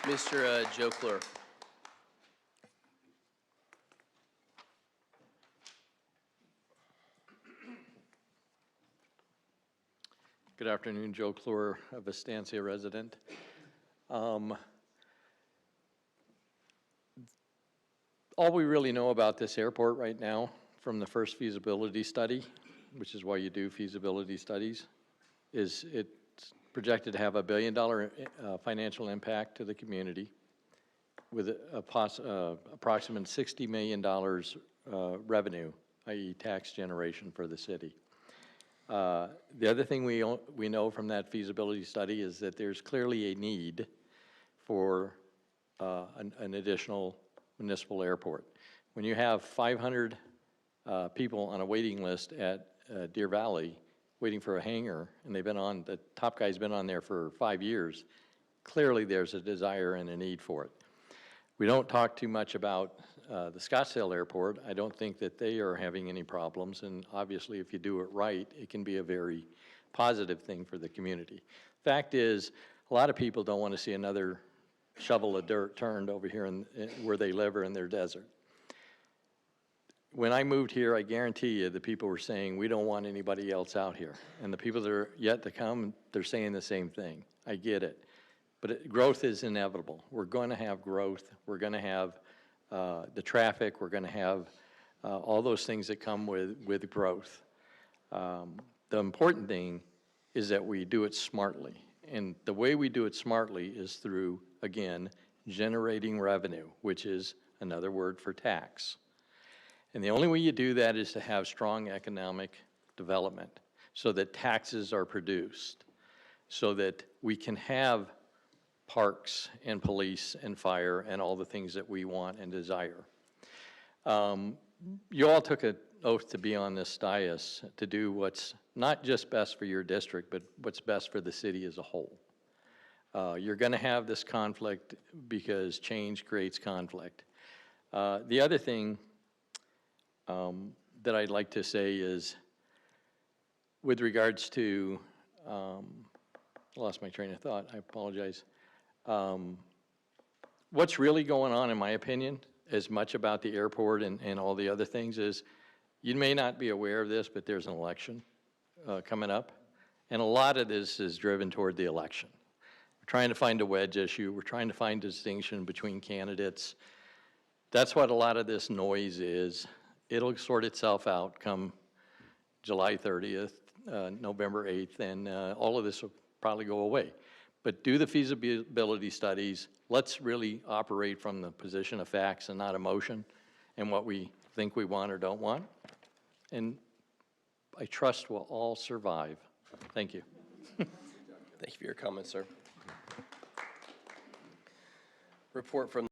Mr. Joe Kleur. Good afternoon, Joe Kleur, a Vistancia resident. All we really know about this airport right now from the first feasibility study, which is why you do feasibility studies, is it's projected to have $1 billion financial impact to the community with approximate $60 million revenue, i.e. tax generation for the city. The other thing we know from that feasibility study is that there's clearly a need for an additional municipal airport. When you have 500 people on a waiting list at Deer Valley waiting for a hangar, and the top guy's been on there for 5 years, clearly there's a desire and a need for it. We don't talk too much about the Scottsdale Airport. I don't think that they are having any problems, and obviously if you do it right, it can be a very positive thing for the community. Fact is, a lot of people don't want to see another shovel of dirt turned over here where they live or in their desert. When I moved here, I guarantee you the people were saying, we don't want anybody else out here. And the people that are yet to come, they're saying the same thing. I get it. But growth is inevitable. We're going to have growth. We're going to have the traffic. We're going to have all those things that come with growth. The important thing is that we do it smartly. And the way we do it smartly is through, again, generating revenue, which is another word for tax. And the only way you do that is to have strong economic development so that taxes are produced, so that we can have parks and police and fire and all the things that we want and desire. You all took an oath to be on this dais to do what's not just best for your district, but what's best for the city as a whole. You're going to have this conflict because change creates conflict. The other thing that I'd like to say is, with regards to, I lost my train of thought, I apologize. What's really going on, in my opinion, as much about the airport and all the other things is, you may not be aware of this, but there's an election coming up. And a lot of this is driven toward the election. We're trying to find a wedge issue. We're trying to find distinction between candidates. That's what a lot of this noise is. It'll sort itself out come July 30th, November 8th, and all of this will probably go away. But do the feasibility studies. Let's really operate from the position of facts and not emotion and what we think we want or don't want. And I trust we'll all survive. Thank you. Thank you for your comments, sir. Report from